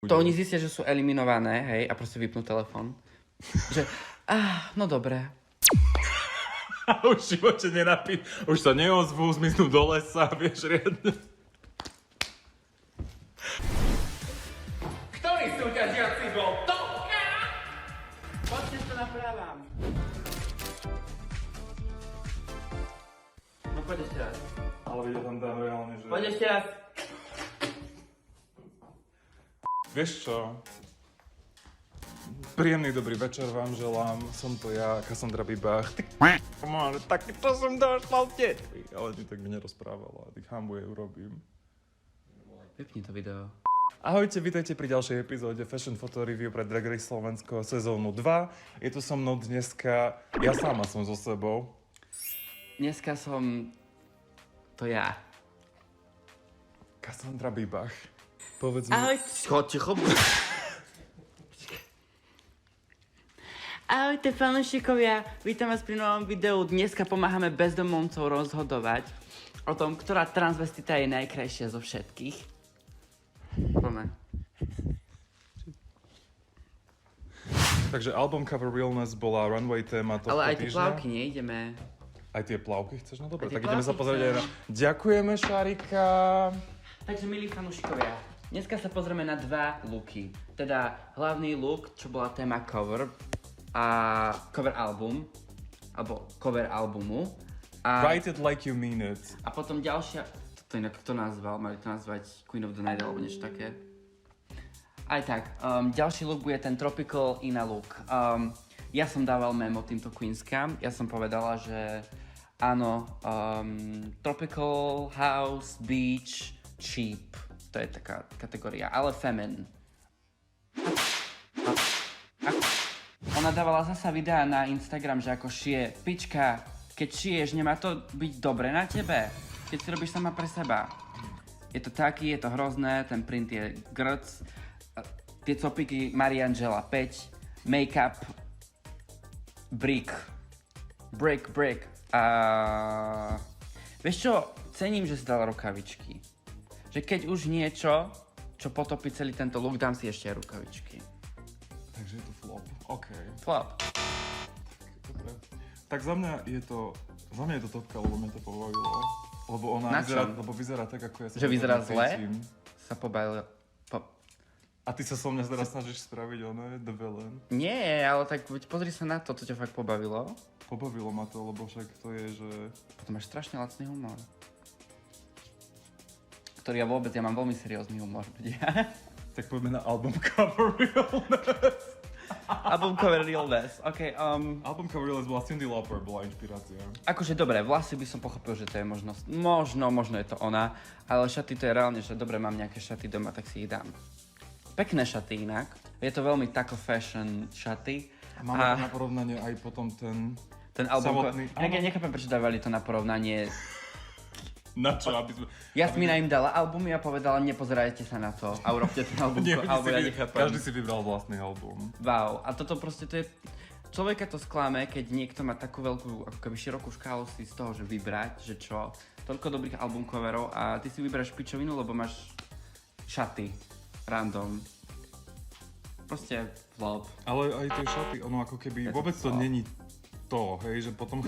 To oni zistia, že sú eliminované, hej, a proste vypnú telefón. Že, no dobre. Už v živote už sa neozvú, zmiznú do lesa, vieš, riadne. Ktorý súťažiaci bol Topka? Poďte sa naprávam. No poď ešte raz. Ale vidie tam dám reálne, že... Poď ešte raz. Vieš čo? Príjemný dobrý večer vám želám. Som to ja, Cassandra Bibach. Ty ale taky to som došla v ale ty tak mi nerozprávala. Tých hambuje urobím. Vypni to video. Ahojte, vítajte pri ďalšej epizóde Fashion Photo Review pre Drag Race Slovensko sezónu 2. Je tu so mnou dneska, ja sama som so sebou. Dneska som... To ja. Cassandra Bibach. Povedz mi... Ahoj, ticho. Ahojte fanúšikovia, vítam vás pri novom videu. Dneska pomáhame bezdomovcov rozhodovať o tom, ktorá transvestita je najkrajšia zo všetkých. Poďme. Takže album cover Realness bola runway téma tohto týždňa. Ale aj tie plavky neideme. Aj tie plavky chceš? No dobre, Aj tie tak ideme sa plavky pozrieť aj na... Ďakujeme, Šarika. Takže milí fanúšikovia, dneska sa pozrieme na dva looky. Teda hlavný look, čo bola téma cover a cover album, alebo cover albumu. A, Write it like you mean it. a potom ďalšia, to inak kto nazval, mali to nazvať Queen of the Night alebo niečo také. Aj tak, ďalší look bude ten Tropical Ina look. Ja som dával memo týmto queenskám, ja som povedala, že áno, Tropical, House, Beach, Cheap, to je taká kategória, ale feminine. Ona dávala zasa videa na Instagram, že ako šije. Pička, keď šiješ, nemá to byť dobre na tebe, keď si robíš sama pre seba. Je to taký, je to hrozné, ten print je grc, tie copiky Mariangela 5, make-up, brick. A vieš čo, cením, že si dala rukavičky. Že keď už niečo, čo potopí celý tento look, dám si ešte aj rukavičky. Takže je to flop. OK. Flop. Dobre. Tak za mňa je to topka, lebo mňa to pobavilo. Lebo ona Na vyzerá tak, ako ja sa... Že vyzerá tak zle? cítim. Sa pobavil. A ty sa so mňa teraz snažíš spraviť ono, the villain. Nie, ale tak pozri sa na to, čo ťa fakt pobavilo. Pobavilo ma to, lebo však to je, že... Potom máš strašne lacný humor. Ktorý ja mám veľmi seriózny humor. Tak poďme na album cover Realness. Album cover Realness, ok. Album cover Realness bola Cyndi Lauper, bola inšpirácia. Akože dobre, vlasy by som pochopil, že to je možno je to ona, ale šaty to je reálne, že dobre, mám nejaké šaty doma, tak si ich dám. Pekné šaty inak, je to veľmi taco fashion šaty. Máme to na porovnanie aj potom ten album samotný... Ja nechápem, prečo dávali to na porovnanie. Na čo? Aby sme... Jasmina im dala albumy a povedala, nepozerajte sa na to a urobte ten album, alebo ja nechápem. Každý si vybral vlastný album. Wow, a toto proste to je... Človeka to sklame, keď niekto má takú veľkú, ako keby širokú škálu si z toho, že vybrať, že čo, toľko dobrých album coverov a ty si vyberáš pičovinu, lebo máš šaty, random. Proste flop. Ale aj tie šaty, ono ako keby vôbec to flop. není to, hej, že potom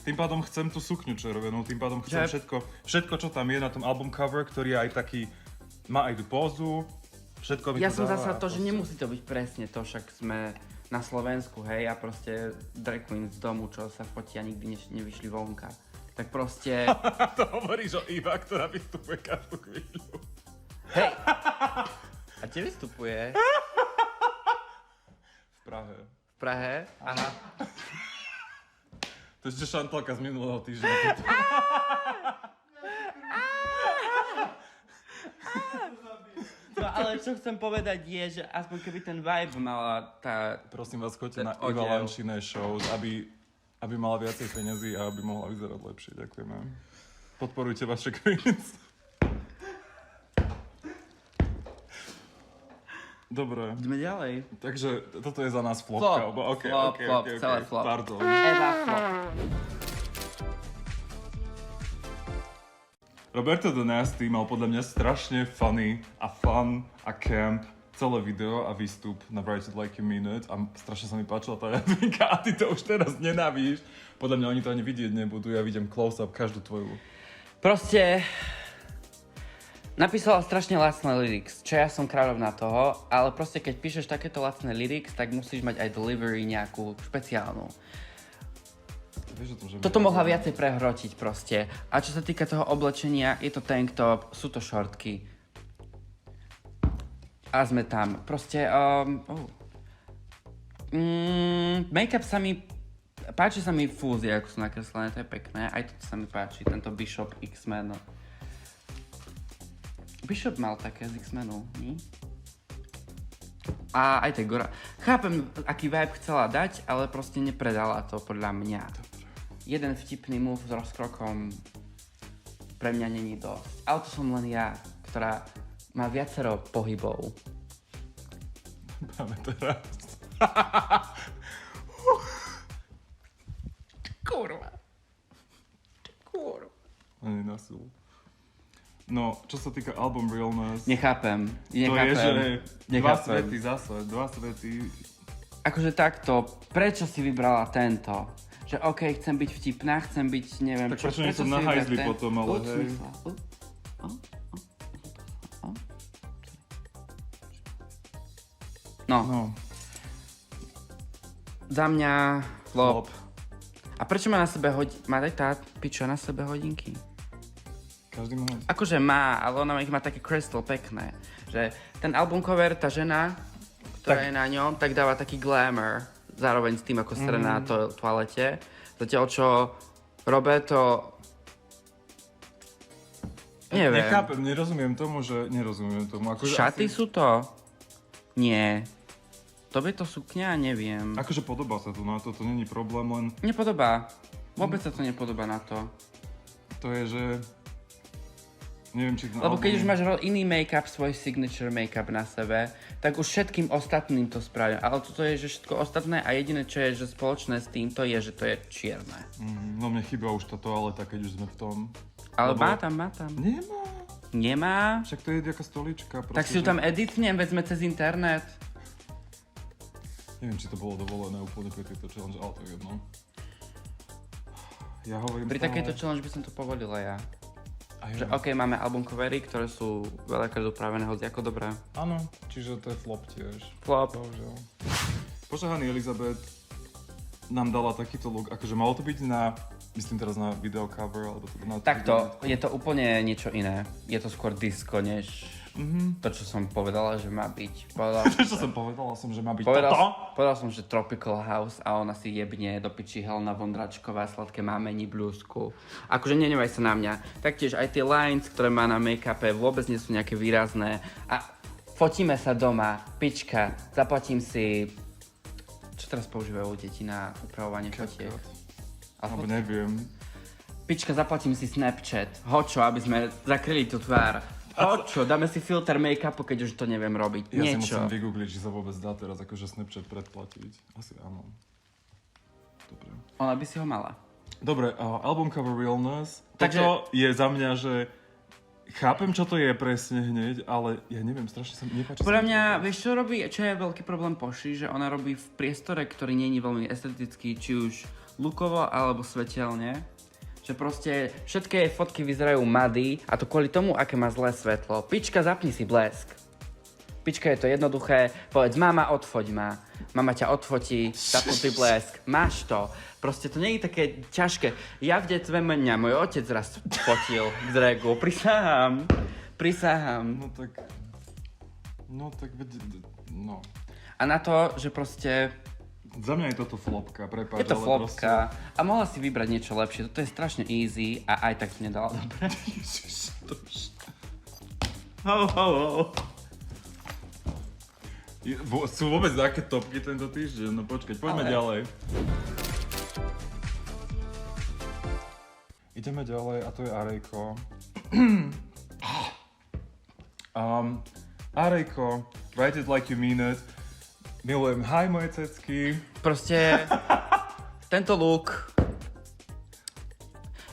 tým pádom chcem tú sukňu červenú, tým pádom chcem všetko, čo tam je na tom album cover, ktorý je aj taký, má aj tú pózu, všetko mi Ja to som dáva. zasa to, že nemusí to byť presne to, však sme na Slovensku, hej, a proste drag queen z domu, čo sa fotia, nikdy nevyšli vonka. Tak proste... To hovoríš o Iva, ktorá vystupuje každú chvíľu. Hej! A kde vystupuje? V Prahe. V Prahe? Aha. To je ešte Šantalka z minulého týždňa. No ale čo chcem povedať je, že aspoň keby ten vibe mala tá... Prosím vás, choďte na Odev. Iva Lančine shows, aby mala viacej peniazy a aby mohla vyzerať lepšie. Ďakujeme. Podporujte vaše queens. Dobre. Ideme ďalej. Takže toto je za nás flopka. Flop, celé flop. Pardon. Eva flop. Roberto the Nasty mal podľa mňa strašne funny a fun a camp celé video a výstup na Write It Like You Mean It a strašne sa mi páčila tá Jadvinka a ty to už teraz nenávidíš. Podľa mňa oni to ani vidieť nebudú, ja vidím close-up každú tvoju. Proste napísala strašne lacné lyrics, čo ja som kráľovná toho, ale proste keď píšeš takéto lacné lyrics, tak musíš mať aj delivery nejakú špeciálnu. Vieš o tom, že Toto mohla viacej prehrotiť proste. A čo sa týka toho oblečenia, je to tank top, sú to šortky. A sme tam. Proste, make-up sa mi, páči sa mi fúzie, ako sú nakreslené, to je pekné. Aj toto sa mi páči, tento Bishop X-Men. Bishop mal také z X-Menu, nie? A aj tak Gora. Chápem, aký vibe chcela dať, ale proste nepredala to podľa mňa. Jeden vtipný move s rozkrokom pre mňa není dosť. Ale to som len ja, ktorá má viacero pohybov. Máme teraz. Kurva. Kurva. Ani na silu. No, čo sa týka album Realness, Nechápem. to je, že dva svety zase, dva svety. Akože takto, prečo si vybrala tento? Že okej, chcem byť vtipná, chcem byť, neviem... Tak prečo nie som na hajzli potom, ale hej. No, Za mňa flop. flop. A prečo má na sebe má aj tá piča na sebe hodinky? Každý má. Akože má, ale ona ich má také crystal pekné. Že ten album cover, tá žena, ktorá je na ňom, tak dáva taký glamour. Zároveň s tým, ako sere na toalete. Zatiaľ, čo Roberto... Neviem. Nechápem, nerozumiem tomu, že... Nerozumiem tomu. Akože Šaty asi, sú to? Nie. Tobie to sukňa? Neviem. Akože podobá sa to na to, to není problém, len Nepodobá. Vôbec sa to nepodobá na to. to je, že... Neviem, či Lebo keď už máš iný make-up, svoj signature make-up na sebe, tak už všetkým ostatným to spravia. Ale toto je, že všetko ostatné a jediné, čo je že spoločné s týmto, je, že to je čierne. No mne chýba už tá toaleta, keď už sme v tom. Ale Lebo- má tam. Nemá. Nemá? Však to je nejaká stolička. Tak si ju tam editnem, veď sme cez internet. Neviem, či to bolo dovolené úplne pri tejto challenge, ale to je jedno. Ja hovorím Pri stále- takejto challenge by som to povolila ja. A Že ja- OK, máme album covery, ktoré sú veľakrát upravené hoci ako dobré. Áno, čiže to je flop tiež. Flop. Bohužiaľ. Požehnaný Elizabeth nám dala takýto look, akože malo to byť na, myslím teraz na video cover, alebo to na... Takto, je to úplne niečo iné. Je to skôr disco, než to, čo som povedala, že má byť. Čo som povedala som, že má byť toto? Povedal som, že Tropical House a ona si jebne do piči Helena Vondračková, sladké mámení blúzku. Akože nenevaj sa na mňa. Taktiež aj tie lines, ktoré má na make-upe, vôbec nie sú nejaké výrazné. A fotíme sa doma, pička, zaplatím si... Čo teraz používajú deti na upravovanie fotiek? Alebo neviem. Pička, zaplatím si Snapchat. Hočo, aby sme zakryli tú tvár. Hočo, dáme si filter make-upu, keď už to neviem robiť. Ja si Niečo. musím vygoogliť, či sa vôbec dá teraz akože Snapchat predplatiť. Asi áno. Dobre. Ona by si ho mala. Dobre, album cover Realness. Takže- Toto je za mňa, že chápem, čo to je presne hneď, ale ja neviem, strašne sa mi nepáči. Podľa sa mi mňa, to. vieš čo robí, čo je veľký problém Poši, že ona robí v priestore, ktorý nie je veľmi estetický, či už lookovo alebo svetelne. Že proste všetky jej fotky vyzerajú mady a to kvôli tomu, aké má zlé svetlo. Pička, zapni si blesk. Pička, je to jednoduché, povedz mama, odfoď ma. Mama ťa odfotí, zapnutý blesk, máš to. Proste to nie je také ťažké. Ja v detstve mňa môj otec raz fotil k dragu, prisahám. No tak, no. A na to, že proste Za mňa je toto flopka, prepáč, je to ale flopka a mohla si vybrať niečo lepšie. Toto je strašne easy a aj tak to nedala dobre. Ježiš, to už... Sú vôbec také topky tento týždeň? No počkať, poďme Ale- ďalej. Ideme ďalej a to je Arejko. Arejko, Write It Like You Mean It. Milujem, hi moje cecky. Proste tento look.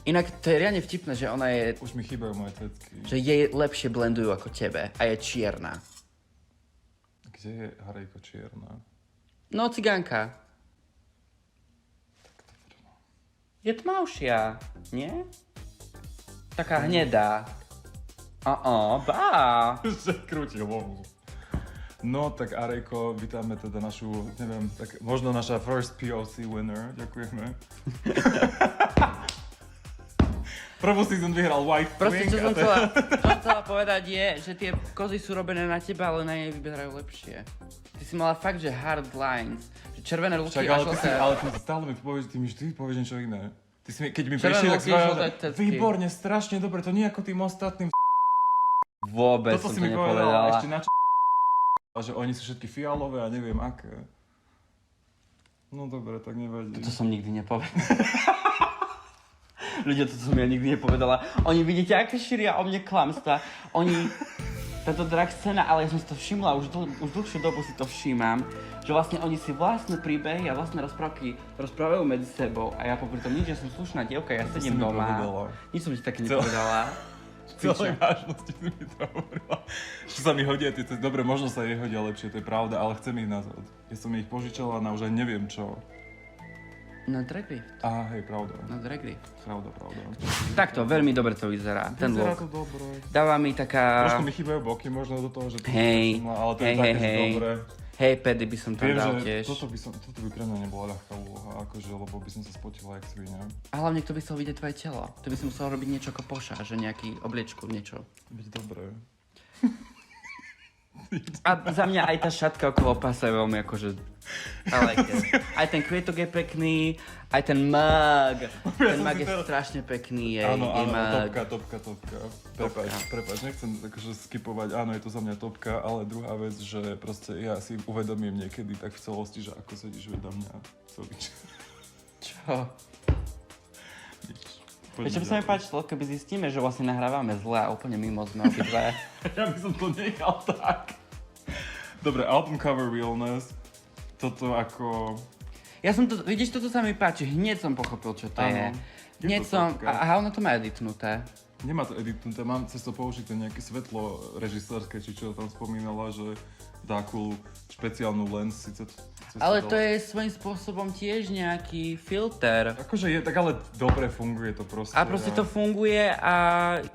Inak to je riadne vtipné, že ona je, Už mi chýbajú moje cecky. že jej lepšie blendujú ako tebe a je čierna. Kde je Harejko čierna? No, cigánka. Je tmavšia, nie? Taká hnedá. Bá. Že krúti hlavu. No, tak Arejko, vítame teda našu, neviem, tak možno naša first POC winner. Ďakujeme. Prvú season vyhral White Proste, Wing. čo som chcela povedať je, že tie kozy sú robené na teba, ale na nej vyzerajú lepšie. Ty si mala fakt, že hard lines, že červené ruky Však, a ale ty stále mi povieš, ty mi vždy povieš niečo iné. Ty si mi, keď mi Červené prišiel, tak ruky, si povedal, žlté že cecky. výborne, strašne dobre, to nie ako tým ostatným. Vôbec Toto som si to mi povedala, nepovedala. ešte na že oni sú všetky fialové a neviem aké. No dobre, tak nevadí. To som nikdy nepovedala. Ľudia, to som ja nikdy nepovedala. Oni vidíte, aké šíria o mne klamstva. Táto drag scéna, ale ja som si to všimla, už dlhšiu dobu si to všímam, že vlastne oni si vlastné príbehy a vlastné rozprávky rozprávajú medzi sebou a ja popri tom nič, že som slušná dievka, ja sedím si mi doma. povedala. Nič som ti také nepovedala. V celej vážnosti si mi to hovorila. Že sa mi hodia tie cesty. Dobre, možno sa jej hodia lepšie, to je pravda, ale chcem ich nazvať. Ja som ich požičala na už aj neviem čo. Na Drag Race. Á, hej, pravda. Na Drag Race. Pravda. Takto, veľmi dobre to vyzerá, ten Vyzerá look. to dobre. Dáva mi taká... Trošku mi chýbajú boky možno do toho, že to Hej, ale to je také, že dobre. Hej, pedy by som tam Viem, dal že tiež. toto by pre mňa nebola ľahká úloha, akože, lebo by som sa spotila jak svinia. A hlavne, kto by chcel vidieť tvoje telo? To by si musel robiť niečo ako Poša, že nejaký obliečku, niečo. Byť dobré. A za mňa aj tá šatka okolo pasa je veľmi akože... I like it. Aj ten kvietok je pekný, aj ten mug. Ten mug je strašne pekný, jej Áno, mug. topka. Prepáč, nechcem akože skipovať, áno, je to za mňa topka, ale druhá vec, že proste ja si uvedomím niekedy tak v celosti, že ako sedíš vedľa mňa, Sovič. Čo? Nič. Vieš, čo by sa mi páčilo, keby zistíme, že vlastne nahrávame zle a úplne mimo sme obidve. Ja by som to nechal tak. Dobre, album cover realness. Toto ako... Ja som to, vidíš, toto sa mi páči, hneď som pochopil, čo to je. Áno. Je Hneď to som, topka. aha, ono to má editnuté. Nemá to editnuté, mám cez to použité nejaké svetlo režisérske, či čo tam spomínala, že dá cool špeciálnu lens, síce Ale to je svojím spôsobom tiež nejaký filter. Akože je, tak ale dobre funguje to proste. A proste to funguje a...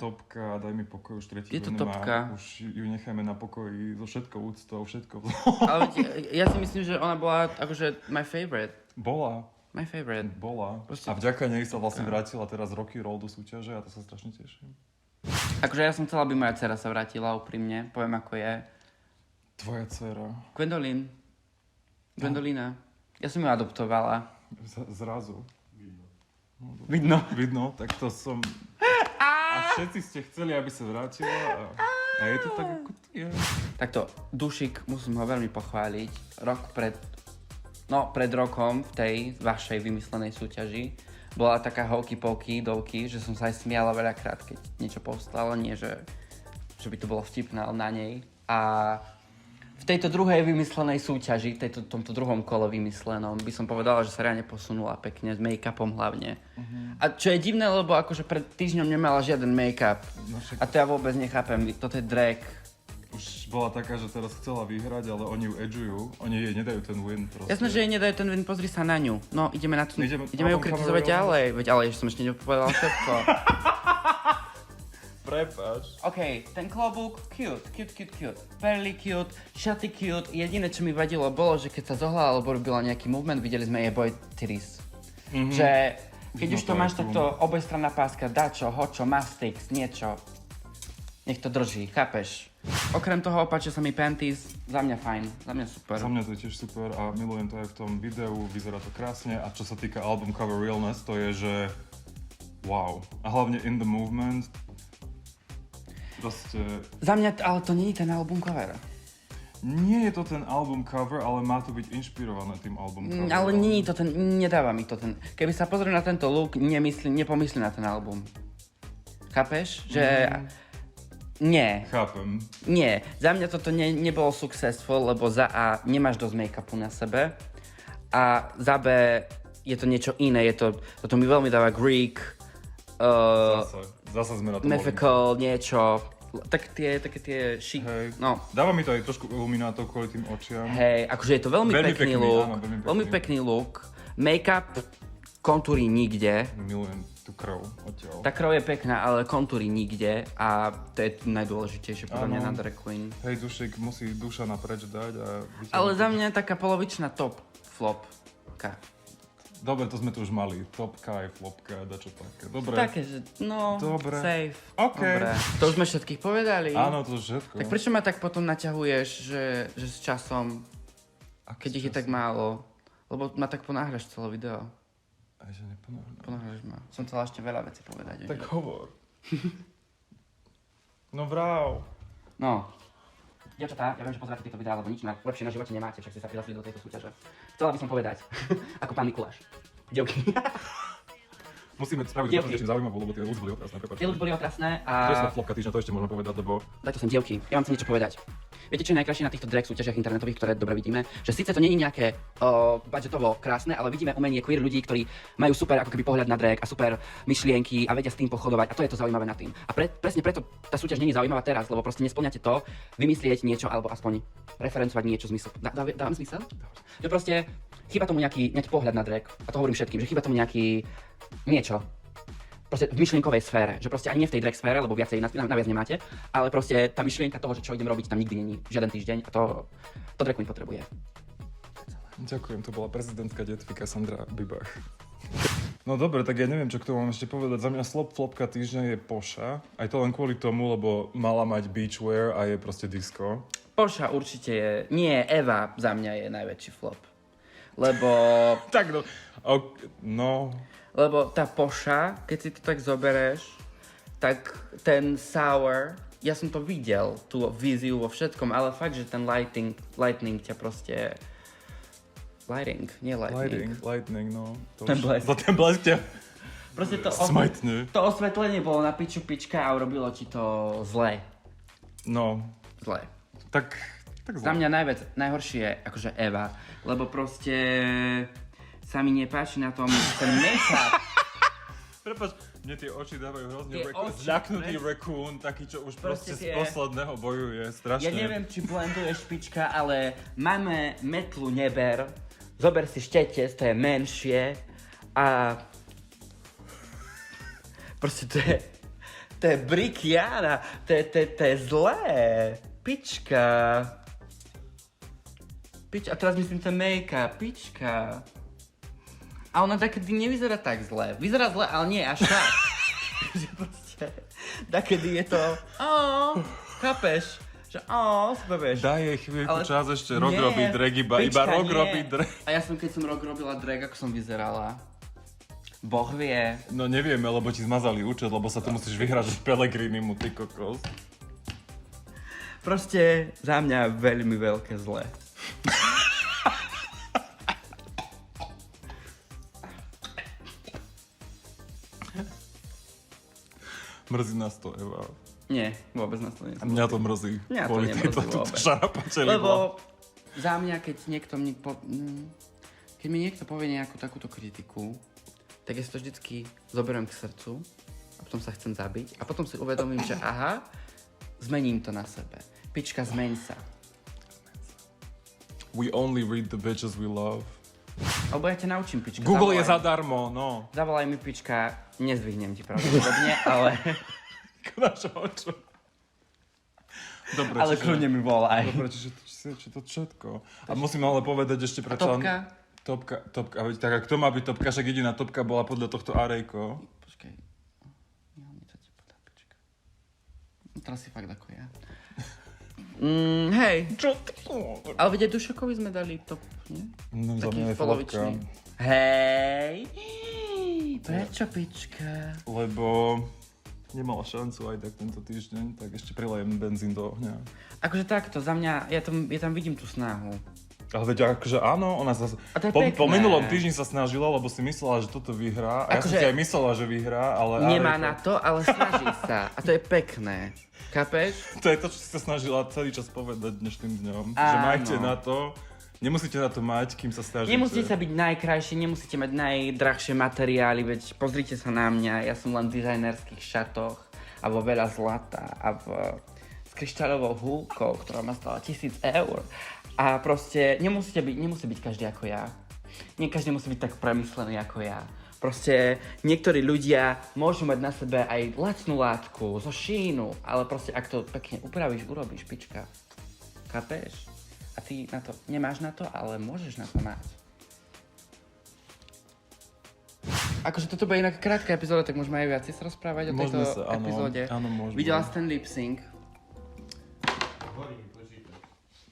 Topka, daj mi pokoj, už tretí Je to deň nemá. topka. Už ju necháme na pokoji so všetkou úctou, všetko. Ale ja si myslím, že ona bola akože my favorite. Bola. My favorite. Proste- A vďaka nej sa vlastne vrátila teraz roky roll do súťaže a to sa strašne teším. Akože ja som chcela, aby moja dcera sa vrátila úprimne, poviem ako je. Tvoja dcera. Gwendolina. Ja som ju adoptovala. Zrazu. Vidno. Vidno, tak to som... A všetci ste chceli, aby sa vrátila a je to tak, ako to je. Takto, Dušik, musím ho veľmi pochváliť. Pred rokom v tej vašej vymyslenej súťaži bola taká hokey-pokey, dolky, že som sa aj smiala veľakrát, keď niečo postalo, nie že by to bolo vtipné, ale na nej. A v tejto druhej vymyslenej súťaži, tomto druhom kole vymyslenom, by som povedala, že sa reálne posunula pekne, s make-upom hlavne. A čo je divné, lebo akože pred týždňom nemala žiaden make-up. No však- A to ja vôbec nechápem, toto je drag. Už bola taká, že teraz chcela vyhrať, ale oni ju edžujú. Oni jej nedajú ten win proste. Jasné, že jej nedajú ten win, pozri sa na ňu. No, ideme na to, Ideme ideme ju album kritizovať cover ďalej. Veď ale ešte som ešte nepovedala všetko. Prepáč. OK, ten klobúk, cute. Fairly cute, šaty cute. Jediné, čo mi vadilo, bolo, že keď sa zohľala alebo robila nejaký movement, videli sme jej boy titties. Že keď No už to to je máš cool. takto obojstranná páska, dačo, hočo, mastix, niečo. Nech to drží, chápeš? Okrem toho páčia sa mi panties, za mňa fajn, za mňa super. Za mňa to je tiež super a milujem to aj v tom videu, vyzerá to krásne a čo sa týka album cover realness, to je, že wow. A hlavne in the movement, proste Za mňa, ale to nie je ten album cover. nie je to ten album cover, ale má to byť inšpirované tým album cover. Ale nie je to ten, nedáva mi to ten. Keby sa pozriem na tento look, nepomyslím na ten album. Chápeš? Že... Nie. Chápem. Nie. Za mňa toto nebolo successful, lebo za A nemáš dosť make-upu na sebe a za B je to niečo iné. Toto mi veľmi dáva Greek, Zase sme na to mythical, niečo. také tie šik... Hej. No. Dáva mi to aj trošku iluminátov kvôli tým očiam. Hej, akože je to veľmi pekný look. Áno, veľmi pekný look. Make-up, kontúry nikde. Milujem tú krv odtiaľ. Tá krv je pekná, ale kontúry nikde a to je najdôležitejšie podľa mňa na drag queen. Hej, Dušik musí duša napreč dať a... Ale za mňa taká polovičná top flopka. Dobre, to sme tu už mali. Topka aj flopka, dačo také. Dobre. Také, že no, Dobre. safe. OK. Dobre. To už sme všetkých povedali. Áno, to všetko. Tak prečo ma tak potom naťahuješ, že s časom, keď ich je tak málo? Lebo ma tak ponáhľaš celé video. Aj že neponáhľam. Ponáhľaš ma. Som chcela ešte veľa vecí povedať. Tak hovor. No vrav. No. Dievčatá, ja viem, že pozeráte tieto videá, lebo nič lepšie na živote nemáte, však ste sa prihlásili do tejto súťaže. Chcela by som povedať, ako pán Mikuláš. Dievky. Musíme spraviť to ešte zaujímavé, lebo tie ľudia boli otrasné. Tie ľudia boli otrasné a... To je snad flopka týždňa, to ešte môžeme povedať, lebo... Dajte sem, dievky, ja vám chcem niečo povedať. Viete, čo je najkrajšie na týchto drag súťažiach internetových, ktoré dobre vidíme? Že síce to nie je nejaké budžetovo krásne, ale vidíme umenie queer ľudí, ktorí majú super ako keby pohľad na drag a super myšlienky a vedia s tým pochodovať a to je to zaujímavé na tým. A presne preto tá súťaž nie je zaujímavá teraz, lebo proste nespĺňate to, vymyslieť niečo alebo aspoň referencovať niečo zmysel. Dávam zmysel? Že proste chýba tomu nejaký pohľad na drag a to hovorím všetkým, že chýba tomu niečo. Proste v myšlienkovej sfére, že proste ani nie v tej drag sfére, lebo viacej naviac nemáte, ale proste tá myšlienka toho, že čo idem robiť, tam nikdy není žiaden týždeň a to drag queen potrebuje. Ďakujem, to bola prezidentka detvika Sandra Bibach. No dobre, tak ja neviem, čo k tomu mám ešte povedať. Za mňa flopka týždňa je Poša. Aj to len kvôli tomu, lebo mala mať beachwear a je proste disco. Poša určite je, nie, Eva za mňa je najväčší flop. Lebo... Tak no... Lebo tá Poša, keď si to tak zobereš, tak ten sour, ja som to videl, tú víziu vo všetkom, ale fakt, že ten lightning ťa proste... Lightning, no. Ten blesk. Ten blesk ťa... Proste to osvetlenie bolo na pička a urobilo ti to zle. No. Zle. Tak zle. Za mňa najhoršie je akože Eva, lebo proste... sa mi nepáči na tom ten make-up. Prepáč, mne tie oči dávajú hrozne zľaknutý raccoon, taký, čo už proste z posledného bojuje, strašne. Ja neviem, či blenduješ špička, ale máme metlu neber, zober si štetec, to je menšie a proste to je brikiana, to je zlé, pička. A teraz myslím ten make-up, pička. A ona takedy nevyzerá tak zle. Vyzerá zle, ale nie až tak. Že proste, takedy je to, chápeš? Že si povieš. Daj jej chvíľku čas ešte rok robiť drag, iba rok robiť drag. A ja som, keď som rok robila drag, ako som vyzerala. Boh vie. No nevieme, lebo ti zmazali účet, lebo sa tu musíš vyhrážať Pellegrinimu, ty kokos. Proste za mňa veľmi veľké zle. Mrzí nás to, Eva. Nie, vôbec nás to nezmrzí. A mňa to mrzí. Mňa to nemrzí vôbec. Lebo za mňa, keď mi niekto povie nejakú takúto kritiku, tak ja si to vždycky zoberiem k srdcu a potom sa chcem zabiť a potom si uvedomím, že aha, zmením to na sebe. Pička, zmeň sa. We only read the bitches we love. Alebo ja ťa naučím, pička. Google je zadarmo, no. Zavolaj mi, pička, nezvihnem ti pravdepodobne, ale... Dobre, ale kľudne mi volaj. Dobre, čiže to všetko. A musím ale povedať ešte pre Topka? Topka, a tak a kto má byť topka? Však jediná topka bola podľa tohto Arejko. Počkaj. Ja niečo ti podá, pička. Teraz si fakt ako ja. Hej. Čo? Ale veď Dušakovi sme dali top, nie? No, za mňa Taký je polovičný. Hej. Prečo, pička? Lebo nemala šancu aj tak tento týždeň, tak ešte prilejem benzín do ohňa. Akože takto, za mňa, ja tam vidím tú snahu. Ale veď akože áno, ona sa po minulom týždni sa snažila, lebo si myslela, že toto vyhrá. A ja som si aj myslela, že vyhrá, ale... Nemá na to, ale snaží sa. A to je pekné. Chápeš? To je to, čo si sa snažila celý čas povedať dnešným dňom. Že majte na to, nemusíte na to mať, kým sa snažíte. Nemusíte sa byť najkrajší, nemusíte mať najdrahšie materiály, veď pozrite sa na mňa, ja som len v dizajnerských šatoch. A vo veľa zlata a s kryštáľovou húlkou, ktorá ma stala 1000 eur. A proste nemusí byť každý ako ja. Nie každý musí byť tak premyslený ako ja. Proste niektorí ľudia môžu mať na sebe aj lacnú látku zo Sheinu, ale proste ak to pekne upravíš, urobíš, pička. Chápeš? A ty na to nemáš na to, ale môžeš na to mať. Akože toto bude inak krátka epizóda, tak môžeme aj viac sa rozprávať o tejto epizóde. Áno, môžeme. Videla si ten lip sync?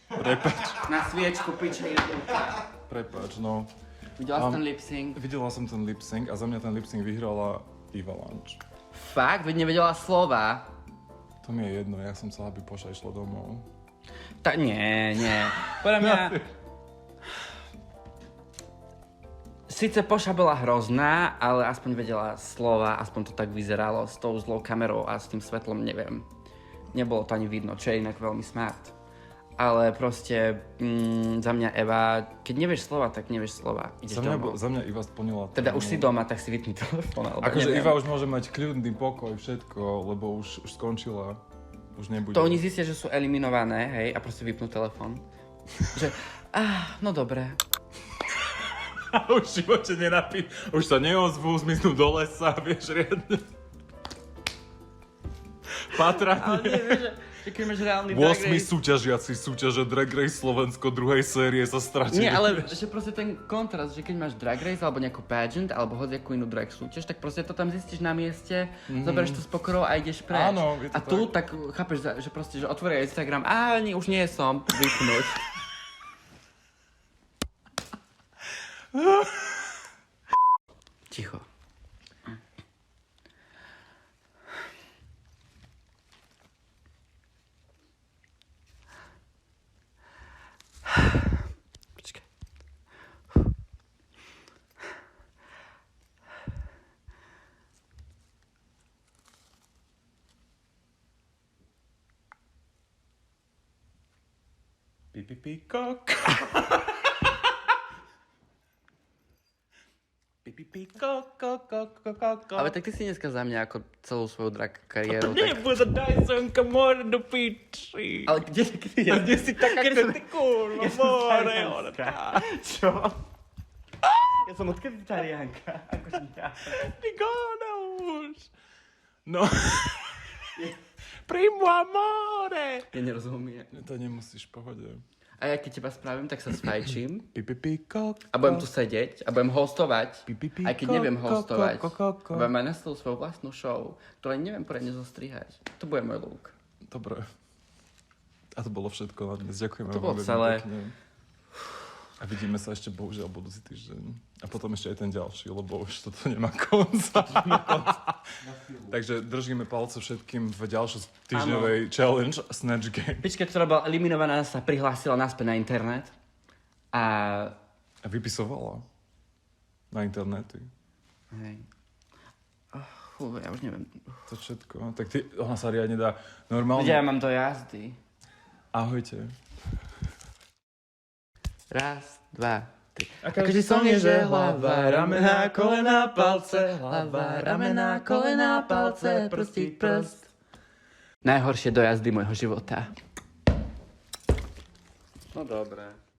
Prepač. Na sviečku, pične. Prepač, no. Videla si ten lip sync? Videla som ten lip sync a za mňa ten lip sync vyhrala Avalanche. Fakt? Veď nevedela slova. To mi je jedno, ja som chcela, aby Poša išla domov. Nie. Podľa mňa... Sice Poša bola hrozná, ale aspoň vedela slova, aspoň to tak vyzeralo s tou zlou kamerou a s tým svetlom, neviem. Nebolo to ani vidno, čo je inak veľmi smart. Ale proste za mňa Eva, keď nevieš slova, tak nevieš slova. Ideš domov. Za mňa Iva splnila tému. Teda už si doma, tak si vypni telefón. Akože Iva už môže mať kľudný pokoj, všetko, lebo už skončila. Už nebude. To oni zistia, že sú eliminované, hej, a proste vypnú telefón. Že, no dobre. A už v živote nenapí, už sa neozvú, zmiznú do lesa, vieš, riadne. Patranie. Ale nie, vieš, že keď máš reálny Drag 8 Race... súťažiaci súťaže Drag Race Slovensko druhej série sa stratili. Nie, ale že proste ten kontrast, že keď máš Drag Race alebo nejakú pageant alebo hociakú inú drag súťaž, tak proste to tam zistíš na mieste, zoberieš to s pokorou a ideš preč. Áno, je to a tu tak chápeš, že proste, že otvoria Instagram, už nie som, vypnúť. Ticho. Počkaj. Pipipikok. Ale tak ty si dneska za mňa ako celú svoju drag kariéru. Nebude Dysonka more do piči. Ale kde si A kde si taká ty kurva, more, Čo? Ja som odkedy Tarianka. Akože ja. Nikona už. No. Primo amore. Ja nerozumiem. To nemusíš, pohode. A ja keď teba spravím, tak sa sfajčím. Pipipikok. A budem tu sedieť a budem hostovať. Pipipikok. Aj keď neviem hostovať. Koko. Budem mať na stolu svoju vlastnú show, ktorú ani neviem poriadne zostrihať. To bude môj look. Dobre. A to bolo všetko na dnes. Ďakujem To vám bolo veľmi celé. pekne. A vidíme sa ešte bohužiaľ budúci týždeň. A potom ešte aj ten ďalší, lebo už toto nemá konca. Takže držíme palce všetkým v ďalšej týždňovej challenge Snatch Game. Pička, ktorá bola eliminovaná, sa prihlásila naspäť na internet. A... A vypisovala na internety. Hej. Ja už neviem. To všetko. Tak ona sa riadne dá normálne... Ja mám do jazdy. Ahojte. Raz, dva, tri. A každý song je, že hlava, ramená, kolená, palce. Hlava, ramená, kolená, palce, prstík, prst. Najhoršie dojazdy môjho života. No dobre.